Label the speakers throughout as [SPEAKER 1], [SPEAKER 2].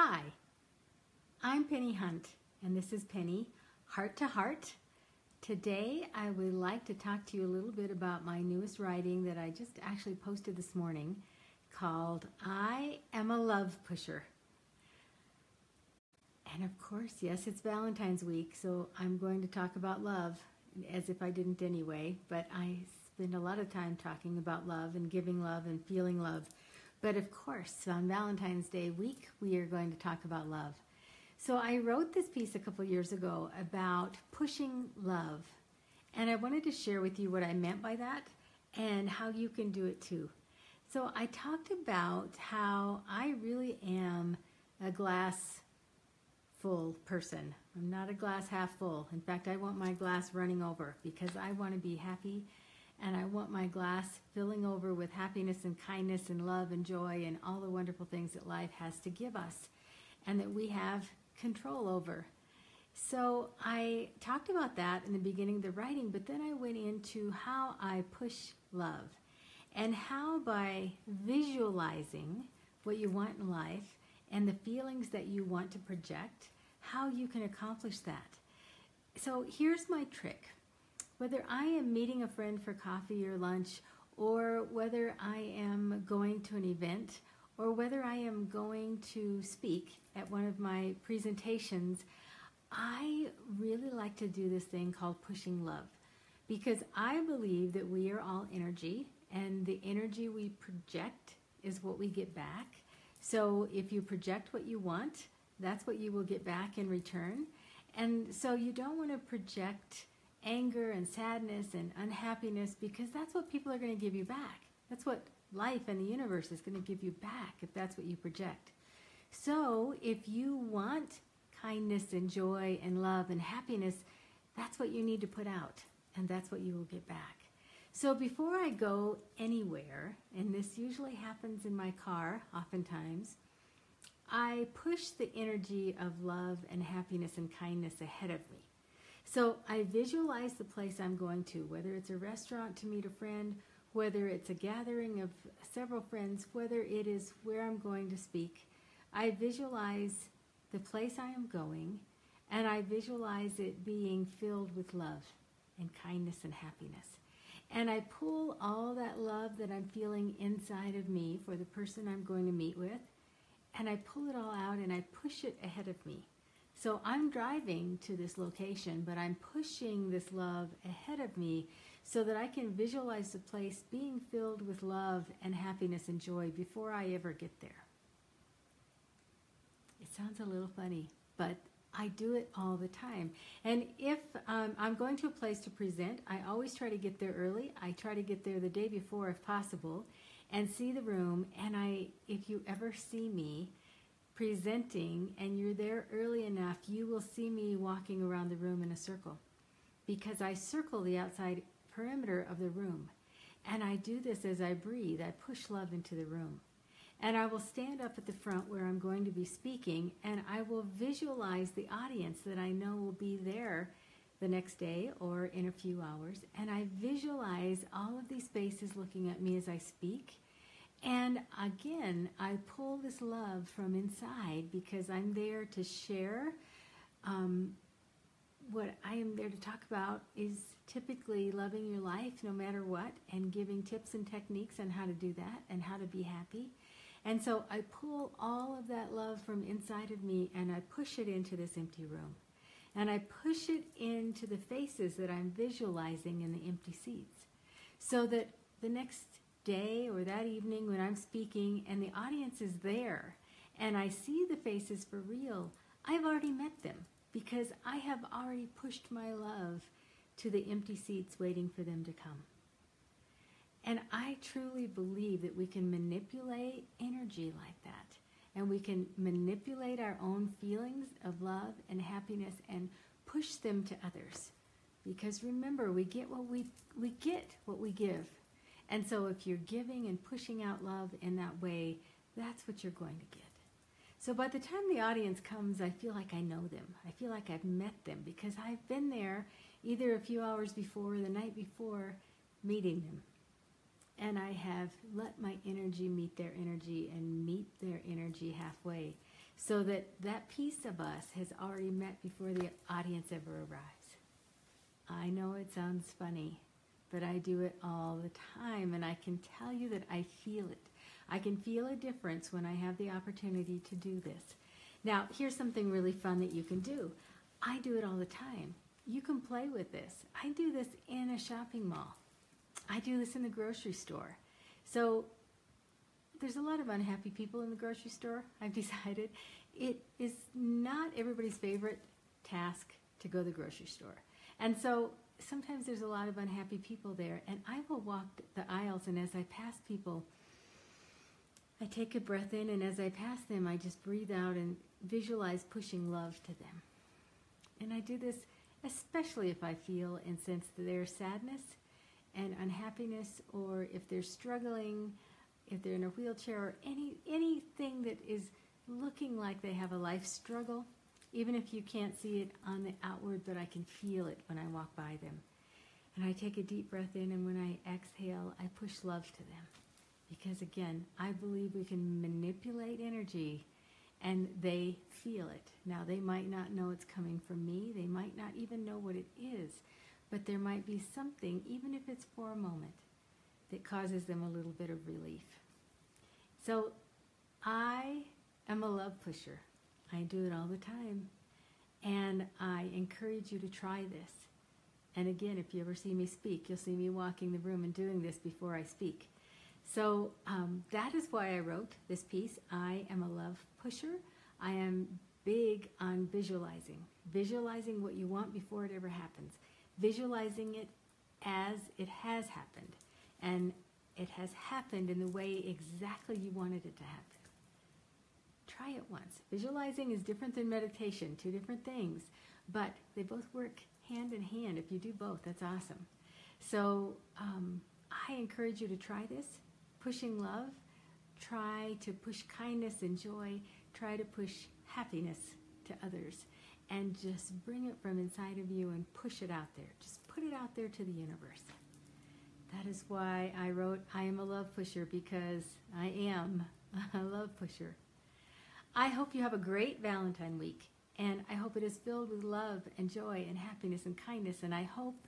[SPEAKER 1] Hi, I'm Penny Hunt, and this is Penny, Heart to Heart. Today, I would like to talk to you a little bit about my newest writing that I just actually posted this morning called I Am a Love Pusher. And of course, yes, it's Valentine's week, so I'm going to talk about love as if I didn't anyway, but I spend a lot of time talking about love and giving love and feeling love. But of course, on Valentine's Day week, we are going to talk about love. So I wrote this piece a couple years ago about pushing love. And I wanted to share with you what I meant by that and how you can do it too. So I talked about how I really am a glass full person. I'm not a glass half full. In fact, I want my glass running over because I want to be happy. And I want my glass filling over with happiness and kindness and love and joy and all the wonderful things that life has to give us and that we have control over. So I talked about that in the beginning of the writing, but then I went into how I push love and how by visualizing what you want in life and the feelings that you want to project, how you can accomplish that. So here's my trick. Whether I am meeting a friend for coffee or lunch, or whether I am going to an event, or whether I am going to speak at one of my presentations, I really like to do this thing called pushing love. Because I believe that we are all energy, and the energy we project is what we get back. So if you project what you want, that's what you will get back in return. And so you don't want to project anger and sadness and unhappiness, because that's what people are going to give you back. That's what life and the universe is going to give you back if that's what you project. So if you want kindness and joy and love and happiness, that's what you need to put out, and that's what you will get back. So before I go anywhere, and this usually happens in my car oftentimes, I push the energy of love and happiness and kindness ahead of me. So I visualize the place I'm going to, whether it's a restaurant to meet a friend, whether it's a gathering of several friends, whether it is where I'm going to speak. I visualize the place I am going, and I visualize it being filled with love and kindness and happiness. And I pull all that love that I'm feeling inside of me for the person I'm going to meet with, and I pull it all out and I push it ahead of me. So I'm driving to this location, but I'm pushing this love ahead of me so that I can visualize the place being filled with love and happiness and joy before I ever get there. It sounds a little funny, but I do it all the time. And if I'm going to a place to present, I always try to get there early. I try to get there the day before if possible and see the room. And if you ever see me presenting and you're there early enough, you will see me walking around the room in a circle, because I circle the outside perimeter of the room. And I do this as I breathe. I push love into the room. And I will stand up at the front where I'm going to be speaking, and I will visualize the audience that I know will be there the next day or in a few hours. And I visualize all of these faces looking at me as I speak. And again, I pull this love from inside because I'm there to share. What I am there to talk about is typically loving your life no matter what, and giving tips and techniques on how to do that and how to be happy. And so I pull all of that love from inside of me and I push it into this empty room. And I push it into the faces that I'm visualizing in the empty seats, so that the next day or that evening when I'm speaking and the audience is there and I see the faces for real, I've already met them because I have already pushed my love to the empty seats waiting for them to come. And I truly believe that we can manipulate energy like that, and we can manipulate our own feelings of love and happiness and push them to others. Because remember, we get what we give. And so if you're giving and pushing out love in that way, that's what you're going to get. So by the time the audience comes, I feel like I know them. I feel like I've met them because I've been there either a few hours before or the night before meeting them. And I have let my energy meet their energy and meet their energy halfway. so that that piece of us has already met before the audience ever arrives. I know it sounds funny, but I do it all the time, and I can tell you that I feel it. I can feel a difference when I have the opportunity to do this. Now, here's something really fun that you can do. I do it all the time. You can play with this. I do this in a shopping mall. I do this in the grocery store. So there's a lot of unhappy people in the grocery store, I've decided. It is not everybody's favorite task to go to the grocery store. And so sometimes there's a lot of unhappy people there, and I will walk the aisles, and as I pass people, I take a breath in, and as I pass them, I just breathe out and visualize pushing love to them. And I do this especially if I feel and sense their sadness and unhappiness, or if they're struggling, if they're in a wheelchair, or anything that is looking like they have a life struggle, even if you can't see it on the outward, but I can feel it when I walk by them. And I take a deep breath in, and when I exhale, I push love to them. Because again, I believe we can manipulate energy, and they feel it. Now, they might not know it's coming from me. They might not even know what it is. But there might be something, even if it's for a moment, that causes them a little bit of relief. So I am a love pusher. I do it all the time. And I encourage you to try this. And again, if you ever see me speak, you'll see me walking the room and doing this before I speak. So that is why I wrote this piece. I am a love pusher. I am big on visualizing what you want before it ever happens, visualizing it as it has happened, and it has happened in the way exactly you wanted it to happen. Try it once. Visualizing is different than meditation, two different things, but they both work hand in hand. If you do both, that's awesome. So I encourage you to try this. Pushing love, try to push kindness and joy, try to push happiness to others, and just bring it from inside of you and push it out there. Just put it out there to the universe. That is why I wrote, I am a love pusher, because I am a love pusher. I hope you have a great Valentine week, and I hope it is filled with love and joy and happiness and kindness, and I hope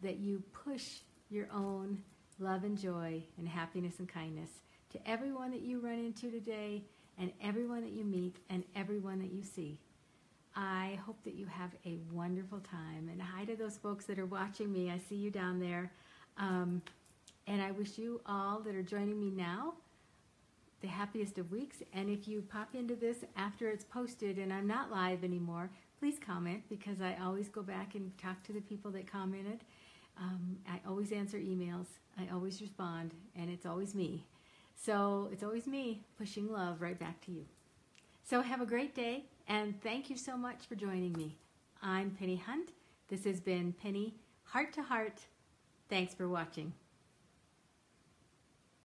[SPEAKER 1] that you push your own love and joy and happiness and kindness to everyone that you run into today, and everyone that you meet, and everyone that you see. I hope that you have a wonderful time. And hi to those folks that are watching me. I see you down there. And I wish you all that are joining me now the happiest of weeks. And if you pop into this after it's posted and I'm not live anymore, please comment, because I always go back and talk to the people that commented. I always answer emails. I always respond, and it's always me. So it's always me pushing love right back to you. So have a great day, and thank you so much for joining me. I'm Penny Hunt. This has been Penny Heart to Heart. Thanks for watching.